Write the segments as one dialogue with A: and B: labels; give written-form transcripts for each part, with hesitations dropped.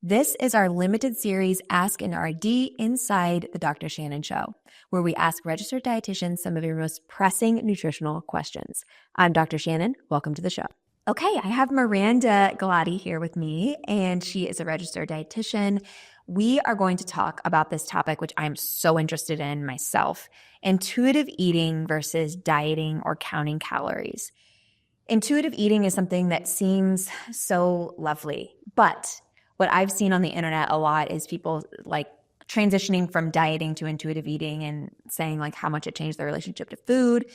A: This is our limited series, Ask an RD inside the Dr. Shannon Show, where we ask registered dietitians some of your most pressing nutritional questions. I'm Dr. Shannon. Welcome to the show. Okay, I have Miranda Galati here with me, and she is a registered dietitian. We are going to talk about this topic, which I'm so interested in myself, intuitive eating versus dieting or counting calories. Intuitive eating is something that seems so lovely, but what I've seen on the internet a lot is people like transitioning from dieting to intuitive eating and saying like how much it changed their relationship to food.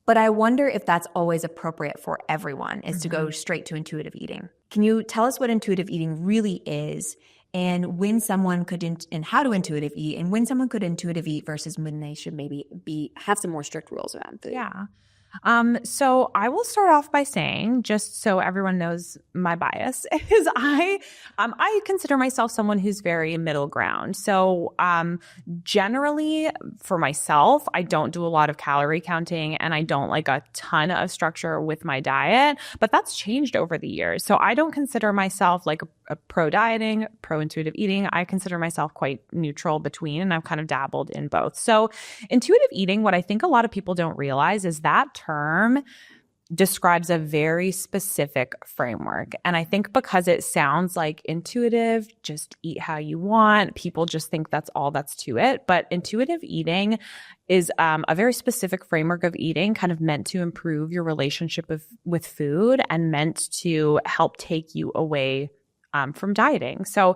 A: But I wonder if that's always appropriate for everyone, is to go straight to intuitive eating. Can you tell us what intuitive eating really is, and when someone could and how to intuitive eat, and when someone could intuitive eat versus when they should maybe have some more strict rules around food?
B: Yeah. So I will start off by saying, just so everyone knows my bias, is I consider myself someone who's very middle ground. So, generally for myself, I don't do a lot of calorie counting and I don't like a ton of structure with my diet, but that's changed over the years. So I don't consider myself like a pro dieting, pro intuitive eating. I consider myself quite neutral between, and I've kind of dabbled in both. So intuitive eating, what I think a lot of people don't realize is that term describes a very specific framework. And I think because it sounds like intuitive, just eat how you want, people just think that's all that's to it. But intuitive eating is a very specific framework of eating, kind of meant to improve your relationship with food and meant to help take you away from dieting. So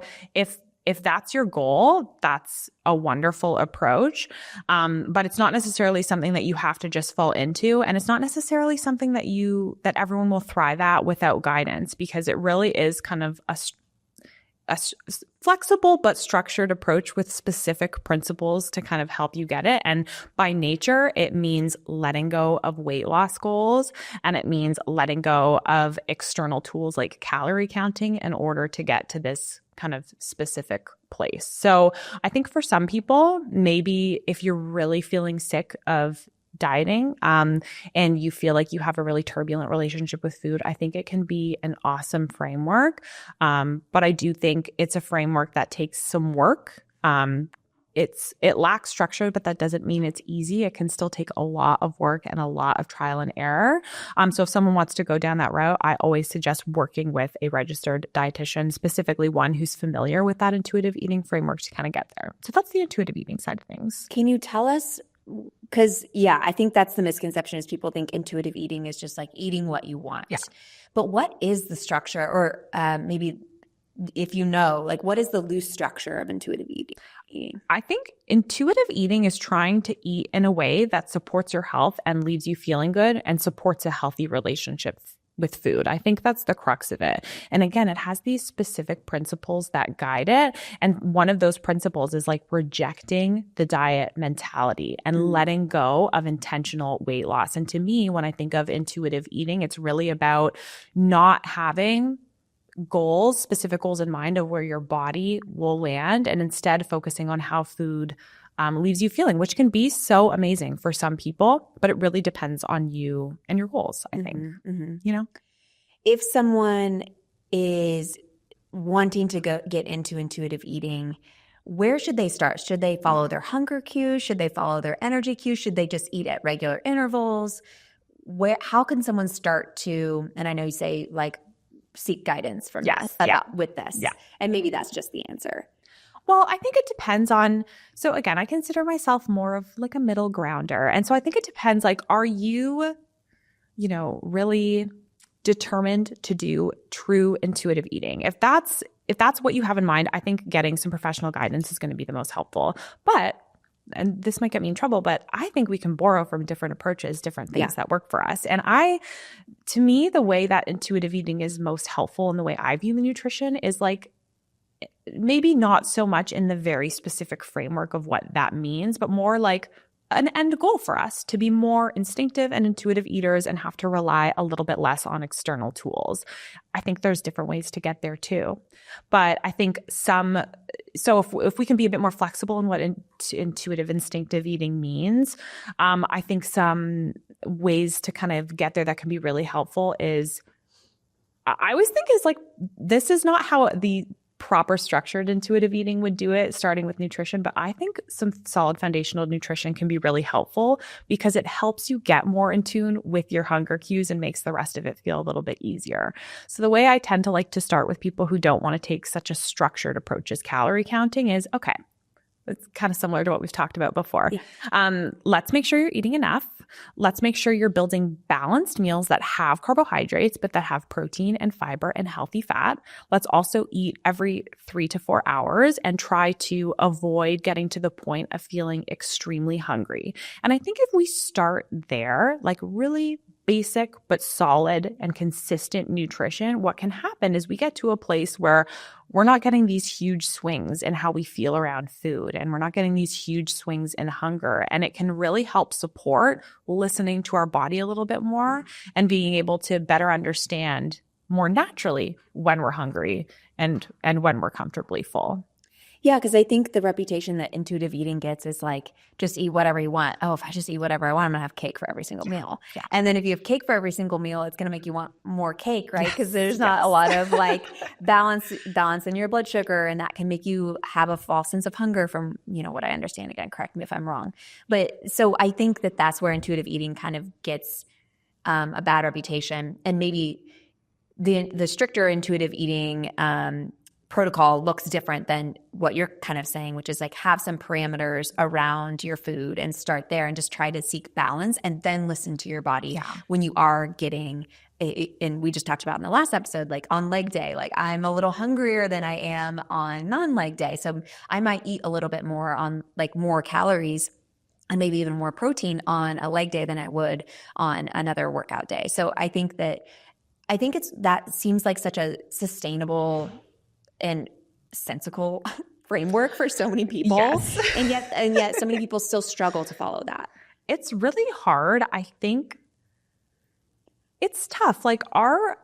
B: if that's your goal, that's a wonderful approach. But it's not necessarily something that you have to just fall into. And it's not necessarily something that everyone will thrive at without guidance, because it really is kind of a flexible but structured approach with specific principles to kind of help you get it. And by nature, it means letting go of weight loss goals, and it means letting go of external tools like calorie counting in order to get to this kind of specific place. So I think for some people, maybe if you're really feeling sick of dieting, and you feel like you have a really turbulent relationship with food, I think it can be an awesome framework. But I do think it's a framework that takes some work. It lacks structure, but that doesn't mean it's easy. It can still take a lot of work and a lot of trial and error. So if someone wants to go down that route, I always suggest working with a registered dietitian, specifically one who's familiar with that intuitive eating framework to kind of get there. So that's the intuitive eating side of things.
A: Can you tell us, because I think that's the misconception, is people think intuitive eating is just like eating what you want.
B: Yeah.
A: But what is the structure, or maybe if you know, like what is the loose structure of intuitive eating?
B: I think intuitive eating is trying to eat in a way that supports your health and leaves you feeling good and supports a healthy relationship with food. I think that's the crux of it. And again, it has these specific principles that guide it. And one of those principles is like rejecting the diet mentality and letting go of intentional weight loss. And to me, when I think of intuitive eating, it's really about not having goals, specific goals in mind of where your body will land, and instead focusing on how food leaves you feeling, which can be so amazing for some people, but it really depends on you and your goals, I think. You know?
A: If someone is wanting to get into intuitive eating, where should they start? Should they follow their hunger cues? Should they follow their energy cues? Should they just eat at regular intervals? How can someone start to, and I know you say like seek guidance from with this.
B: Yeah.
A: And maybe that's just the answer.
B: Well, I think it depends on, so again, I consider myself more of like a middle grounder. And so I think it depends, like, are you, really determined to do true intuitive eating? If that's what you have in mind, I think getting some professional guidance is going to be the most helpful. But, and this might get me in trouble, but I think we can borrow from different approaches, different things that work for us. And to me, the way that intuitive eating is most helpful and the way I view the nutrition is like, maybe not so much in the very specific framework of what that means, but more like an end goal for us to be more instinctive and intuitive eaters and have to rely a little bit less on external tools. I think there's different ways to get there too. But I think if we can be a bit more flexible in what intuitive instinctive eating means, I think some ways to kind of get there that can be really helpful is, I always think is like, this is not how the proper structured intuitive eating would do it, starting with nutrition. But I think some solid foundational nutrition can be really helpful because it helps you get more in tune with your hunger cues and makes the rest of it feel a little bit easier. So the way I tend to like to start with people who don't want to take such a structured approach as calorie counting is, okay, it's kind of similar to what we've talked about before. Yeah. Let's make sure you're eating enough. Let's make sure you're building balanced meals that have carbohydrates, but that have protein and fiber and healthy fat. Let's also eat every 3 to 4 hours and try to avoid getting to the point of feeling extremely hungry. And I think if we start there, like really basic but solid and consistent nutrition, what can happen is we get to a place where we're not getting these huge swings in how we feel around food, and we're not getting these huge swings in hunger. And it can really help support listening to our body a little bit more and being able to better understand more naturally when we're hungry and when we're comfortably full.
A: Yeah, because I think the reputation that intuitive eating gets is like, just eat whatever you want. Oh, if I just eat whatever I want, I'm going to have cake for every single meal. Yeah. And then if you have cake for every single meal, it's going to make you want more cake, right? Because there's not a lot of like balance in your blood sugar, and that can make you have a false sense of hunger from, what I understand. Again, correct me if I'm wrong. But so I think that that's where intuitive eating kind of gets a bad reputation, and maybe the stricter intuitive eating protocol looks different than what you're kind of saying, which is like have some parameters around your food and start there and just try to seek balance and then listen to your body when you are getting and we just talked about in the last episode, like on leg day, like I'm a little hungrier than I am on non-leg day. So I might eat a little bit more on like more calories and maybe even more protein on a leg day than I would on another workout day. So I think that that seems like such a sustainable and sensical framework for so many people. Yes. And yet so many people still struggle to follow that.
B: It's really hard. I think it's tough. Like our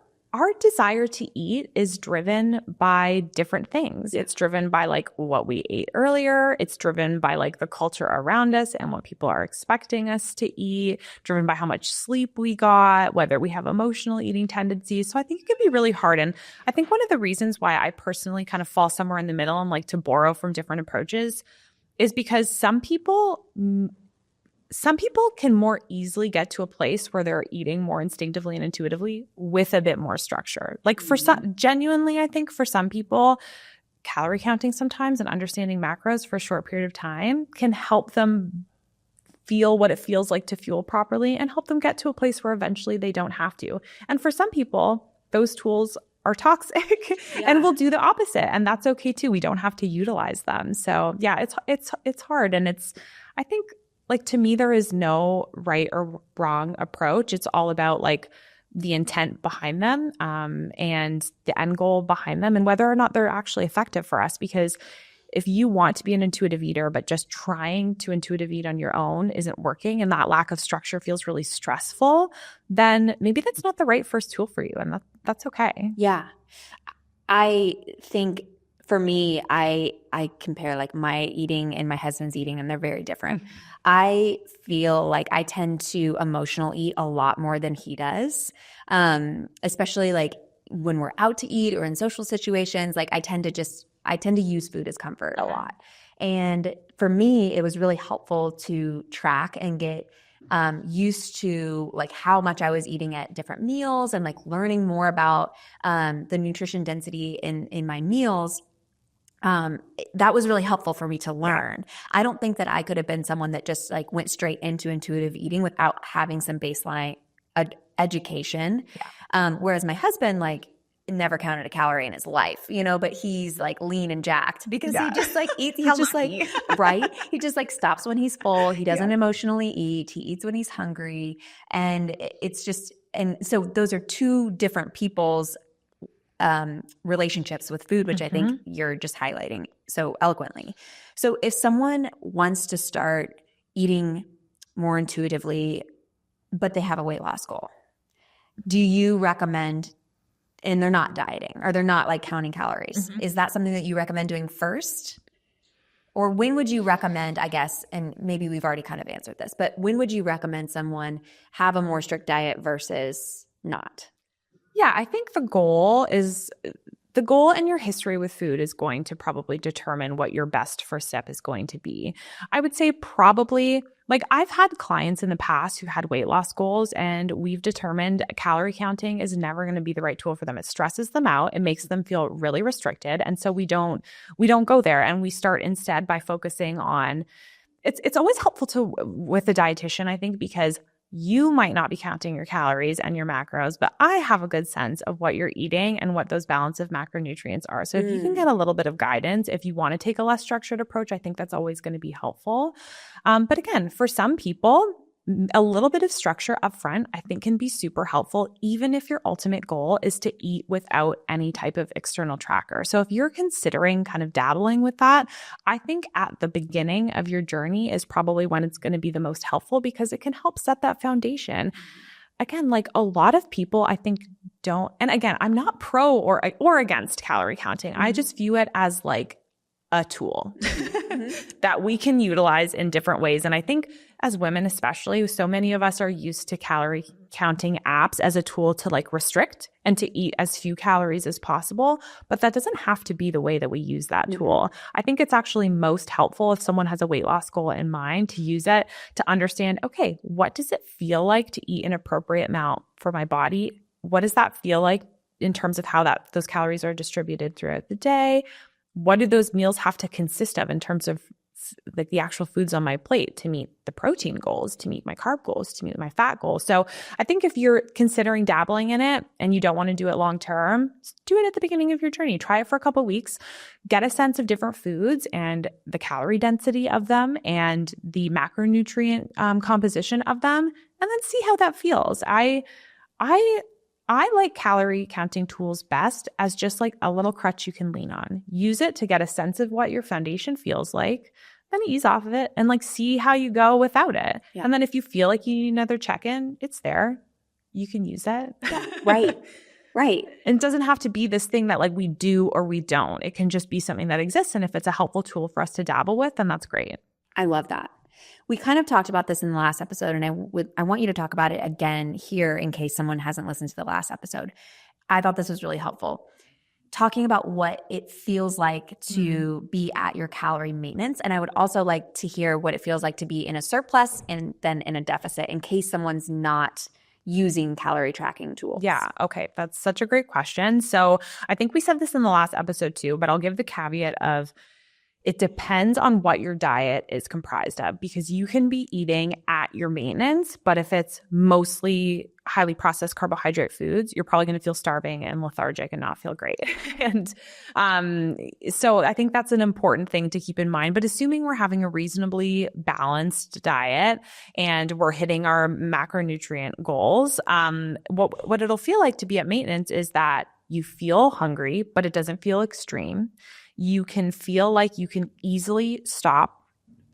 B: desire to eat is driven by different things. It's driven by like what we ate earlier. It's driven by like the culture around us and what people are expecting us to eat, driven by how much sleep we got, whether we have emotional eating tendencies. So I think it can be really hard. And I think one of the reasons why I personally kind of fall somewhere in the middle and like to borrow from different approaches is because some people can more easily get to a place where they're eating more instinctively and intuitively with a bit more structure. Like for some, genuinely, I think for some people, calorie counting sometimes and understanding macros for a short period of time can help them feel what it feels like to fuel properly and help them get to a place where eventually they don't have to. And for some people, those tools are toxic and will do the opposite. And that's okay too. We don't have to utilize them. So yeah, it's hard. And I think, like, to me, there is no right or wrong approach. It's all about like the intent behind them and the end goal behind them and whether or not they're actually effective for us. Because if you want to be an intuitive eater, but just trying to intuitive eat on your own isn't working and that lack of structure feels really stressful, then maybe that's not the right first tool for you. And that's okay.
A: Yeah. I think for me, I compare like my eating and my husband's eating, and they're very different. Mm-hmm. I feel like I tend to emotional eat a lot more than he does, especially like when we're out to eat or in social situations. Like I tend to use food as comfort a lot. And for me, it was really helpful to track and get used to like how much I was eating at different meals and like learning more about the nutrition density in my meals. That was really helpful for me to learn. I don't think that I could have been someone that just like went straight into intuitive eating without having some baseline education. Yeah. Whereas my husband like never counted a calorie in his life, but he's like lean and jacked because he just like eats. He's just like, right. He just like stops when he's full. He doesn't emotionally eat. He eats when he's hungry. And it's just, and so those are two different people's relationships with food, which I think you're just highlighting so eloquently. So if someone wants to start eating more intuitively, but they have a weight loss goal, do you recommend, and they're not dieting or they're not like counting calories, is that something that you recommend doing first? Or when would you recommend, I guess, and maybe we've already kind of answered this, but when would you recommend someone have a more strict diet versus not?
B: Yeah, I think the goal is the goal and your history with food is going to probably determine what your best first step is going to be. I would say probably, like, I've had clients in the past who had weight loss goals, and we've determined calorie counting is never going to be the right tool for them. It stresses them out. It makes them feel really restricted. And so we don't go there, and we start instead by focusing on, it's always helpful with a dietitian, I think, because you might not be counting your calories and your macros, but I have a good sense of what you're eating and what those balance of macronutrients are. So if you can get a little bit of guidance, if you want to take a less structured approach, I think that's always going to be helpful. But again, for some people, a little bit of structure upfront, I think, can be super helpful, even if your ultimate goal is to eat without any type of external tracker. So if you're considering kind of dabbling with that, I think at the beginning of your journey is probably when it's going to be the most helpful, because it can help set that foundation. Again, like, a lot of people, I think, don't, and again, I'm not pro or against calorie counting. I just view it as like a tool that we can utilize in different ways. And I think as women, especially, so many of us are used to calorie counting apps as a tool to like restrict and to eat as few calories as possible. But that doesn't have to be the way that we use that tool. I think it's actually most helpful if someone has a weight loss goal in mind to use it to understand, okay, what does it feel like to eat an appropriate amount for my body? What does that feel like in terms of how those calories are distributed throughout the day? What do those meals have to consist of in terms of like the actual foods on my plate to meet the protein goals, to meet my carb goals, to meet my fat goals? So I think if you're considering dabbling in it and you don't want to do it long term, do it at the beginning of your journey. Try it for a couple of weeks, get a sense of different foods and the calorie density of them and the macronutrient composition of them, and then see how that feels. I like calorie counting tools best as just like a little crutch you can lean on. Use it to get a sense of what your foundation feels like, then ease off of it and like see how you go without it. Yeah. And then if you feel like you need another check-in, it's there. You can use it.
A: Yeah. Right.
B: And it doesn't have to be this thing that like we do or we don't. It can just be something that exists. And if it's a helpful tool for us to dabble with, then that's great.
A: I love that. We kind of talked about this in the last episode, and I want you to talk about it again here in case someone hasn't listened to the last episode. I thought this was really helpful. Talking about what it feels like to be at your calorie maintenance. And I would also like to hear what it feels like to be in a surplus and then in a deficit in case someone's not using calorie tracking tools.
B: Yeah. Okay. That's such a great question. So I think we said this in the last episode too, but I'll give the caveat of it depends on what your diet is comprised of, because you can be eating at your maintenance, but if it's mostly highly processed carbohydrate foods, you're probably going to feel starving and lethargic and not feel great. And so I think that's an important thing to keep in mind. But assuming we're having a reasonably balanced diet and we're hitting our macronutrient goals, what it'll feel like to be at maintenance is that you feel hungry, but it doesn't feel extreme. You can feel like you can easily stop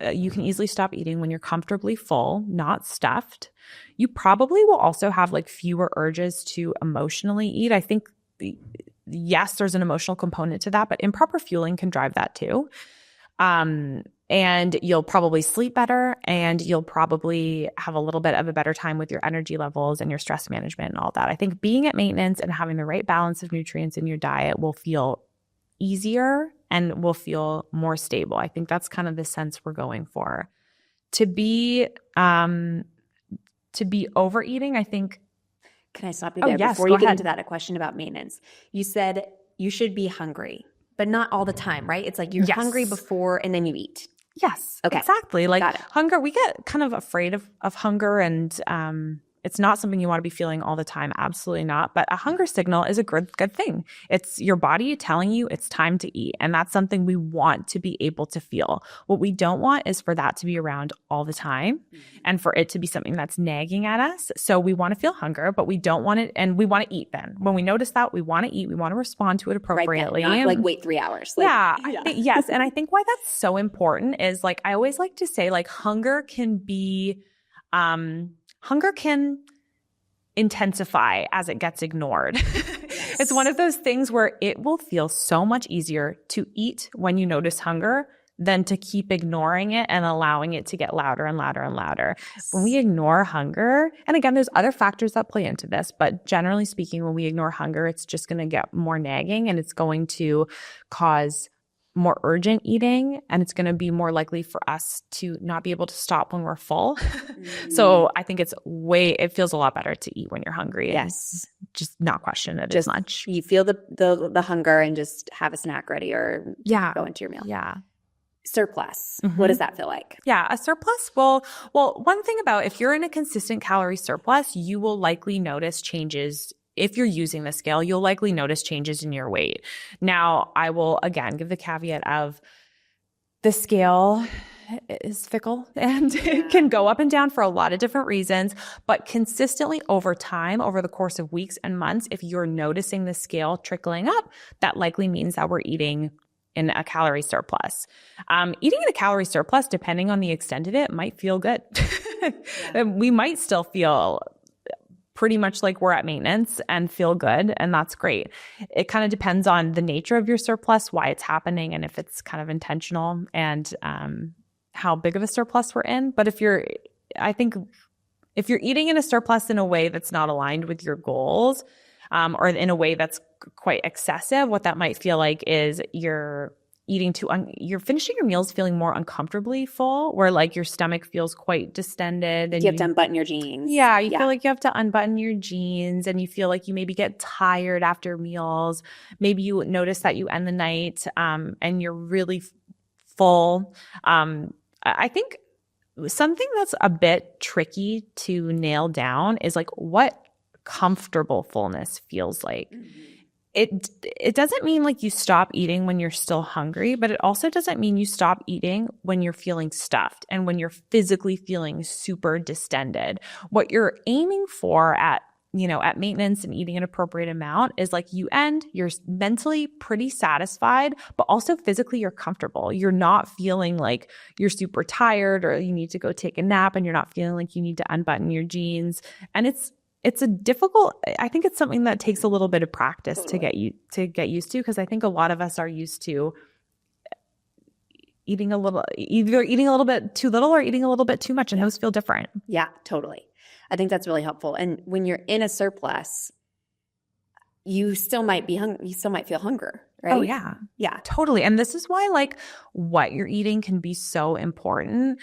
B: eating when you're comfortably full, not stuffed. You probably will also have like fewer urges to emotionally eat. I think, yes, there's an emotional component to that, but improper fueling can drive that too. And you'll probably sleep better, and you'll probably have a little bit of a better time with your energy levels and your stress management and all that. I think being at maintenance and having the right balance of nutrients in your diet will feel easier and will feel more stable. I think that's kind of the sense we're going for. To be overeating, I think.
A: Can I stop you there before you get into that? A question about maintenance. You said you should be hungry, but not all the time, right? It's like you're hungry before and then you eat.
B: Yes, okay. Exactly. Like hunger, we get kind of afraid of hunger, and it's not something you want to be feeling all the time. Absolutely not. But a hunger signal is a good thing. It's your body telling you it's time to eat. And that's something we want to be able to feel. What we don't want is for that to be around all the time and for it to be something that's nagging at us. So we want to feel hunger, but we don't want it. And we want to eat then. When we notice that, we want to eat. We want to respond to it appropriately.
A: Right, not like wait 3 hours.
B: Yes. And I think why that's so important is like, I always like to say like hunger can intensify as it gets ignored. Yes. It's one of those things where it will feel so much easier to eat when you notice hunger than to keep ignoring it and allowing it to get louder and louder and louder. When we ignore hunger, and again, there's other factors that play into this, but generally speaking, when we ignore hunger, it's just going to get more nagging and it's going to cause more urgent eating, and it's going to be more likely for us to not be able to stop when we're full. So I think it feels a lot better to eat when you're hungry.
A: Yes.
B: And just not question it as much.
A: You feel the hunger and just have a snack ready or go into your meal.
B: Yeah.
A: Surplus. What does that feel like?
B: Yeah, a surplus. Well, one thing about if you're in a consistent calorie surplus, you will likely notice changes. If you're using the scale, you'll likely notice changes in your weight. Now, I will again give the caveat of the scale is fickle and it can go up and down for a lot of different reasons, but consistently over time, over the course of weeks and months, if you're noticing the scale trickling up, that likely means that we're eating in a calorie surplus. Eating in a calorie surplus, depending on the extent of it, might feel good. We might still feel pretty much like we're at maintenance and feel good, and that's great. It kind of depends on the nature of your surplus, why it's happening, and if it's kind of intentional and how big of a surplus we're in. But if you're eating in a surplus in a way that's not aligned with your goals, or in a way that's quite excessive, what that might feel like is you're you're finishing your meals feeling more uncomfortably full, where like your stomach feels quite distended. And
A: you have to unbutton your jeans.
B: Yeah, you feel like you have to unbutton your jeans, and you feel like you maybe get tired after meals. Maybe you notice that you end the night and you're really full. I think something that's a bit tricky to nail down is like what comfortable fullness feels like. It doesn't mean like you stop eating when you're still hungry, but it also doesn't mean you stop eating when you're feeling stuffed and when you're physically feeling super distended. What you're aiming for at maintenance and eating an appropriate amount is like you're mentally pretty satisfied, but also physically you're comfortable. You're not feeling like you're super tired or you need to go take a nap, and you're not feeling like you need to unbutton your jeans. And I think it's something that takes a little bit of practice to get used to, because I think a lot of us are used to either eating a little bit too little or eating a little bit too much, and those feel different.
A: Yeah, totally. I think that's really helpful. And when you're in a surplus, you still might be hungry. You still might feel hunger, right?
B: Oh yeah.
A: Yeah.
B: Totally. And this is why like what you're eating can be so important.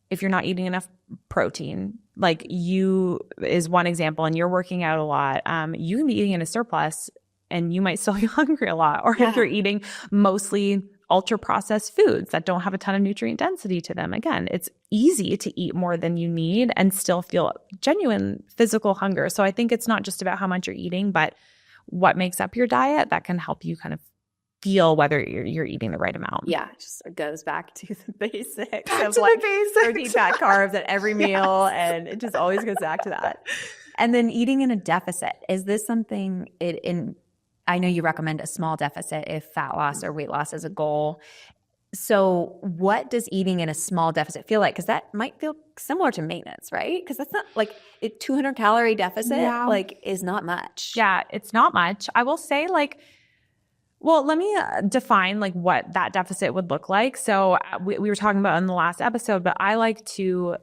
B: If you're not eating enough protein, like is one example, and you're working out a lot, you can be eating in a surplus and you might still be hungry a lot. Or if you're eating mostly ultra processed foods that don't have a ton of nutrient density to them, again, it's easy to eat more than you need and still feel genuine physical hunger. So I think it's not just about how much you're eating, but what makes up your diet that can help you kind of feel whether you're eating the right amount.
A: Yeah, it just goes back to the basics of like protein, fat, carbs at every meal, and it just always goes back to that. And then eating in a deficit, is this something I know you recommend a small deficit if fat loss or weight loss is a goal. So what does eating in a small deficit feel like? Because that might feel similar to maintenance, right? Because that's not like a 200 calorie deficit is not much.
B: Yeah, it's not much. I will say let me define like what that deficit would look like. So we were talking about in the last episode, but I like to,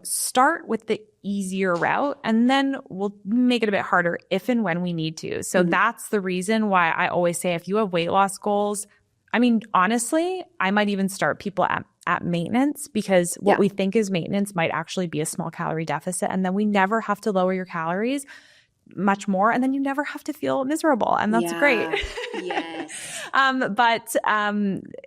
B: start with the easier route, and then we'll make it a bit harder if and when we need to. So that's the reason why I always say if you have weight loss goals, I mean, honestly, I might even start people at maintenance, because what we think is maintenance might actually be a small calorie deficit. And then we never have to lower your calories much more, and then you never have to feel miserable, and that's great.
A: Yes.
B: But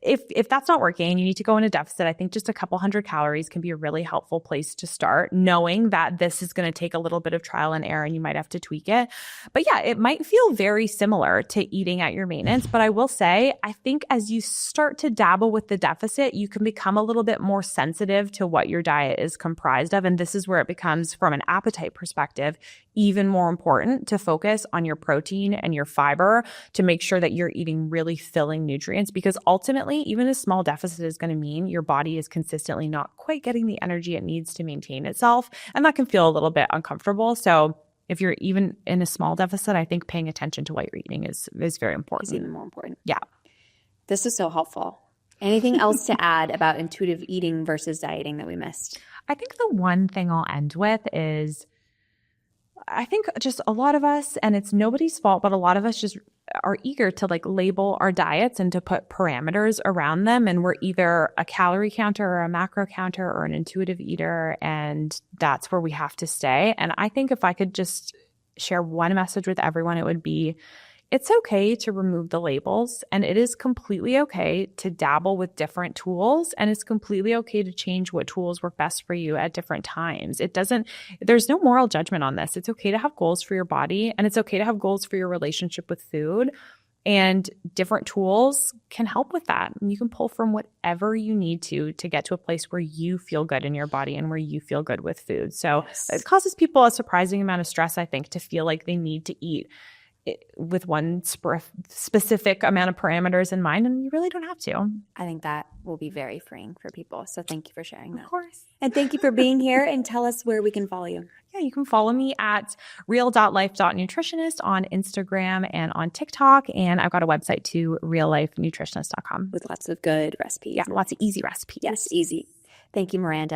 B: if that's not working, you need to go in a deficit. I think just a couple hundred calories can be a really helpful place to start, knowing that this is going to take a little bit of trial and error, and you might have to tweak it. But yeah, it might feel very similar to eating at your maintenance. But I will say, I think as you start to dabble with the deficit, you can become a little bit more sensitive to what your diet is comprised of, and this is where it becomes, from an appetite perspective, even more important to focus on your protein and your fiber to make sure that you're eating really filling nutrients, because ultimately, even a small deficit is going to mean your body is consistently not quite getting the energy it needs to maintain itself. And that can feel a little bit uncomfortable. So if you're even in a small deficit, I think paying attention to what you're eating is very important.
A: It's even more important.
B: Yeah.
A: This is so helpful. Anything else to add about intuitive eating versus dieting that we missed?
B: I think the one thing I'll end with is I think just a lot of us, and it's nobody's fault, but a lot of us just are eager to like label our diets and to put parameters around them. And we're either a calorie counter or a macro counter or an intuitive eater. And that's where we have to stay. And I think if I could just share one message with everyone, it would be, it's okay to remove the labels, and it is completely okay to dabble with different tools, and it's completely okay to change what tools work best for you at different times. There's no moral judgment on this. It's okay to have goals for your body, and it's okay to have goals for your relationship with food, and different tools can help with that. And you can pull from whatever you need to get to a place where you feel good in your body and where you feel good with food. So It causes people a surprising amount of stress, I think, to feel like they need to eat with one specific amount of parameters in mind, and you really don't have to.
A: I think that will be very freeing for people. So thank you for sharing that.
B: Of course.
A: And thank you for being here, and tell us where we can follow you.
B: Yeah, you can follow me at real.life.nutritionist on Instagram and on TikTok, and I've got a website too, reallifenutritionist.com.
A: With lots of good recipes.
B: Yeah, lots of easy recipes.
A: Yes, easy. Thank you, Miranda.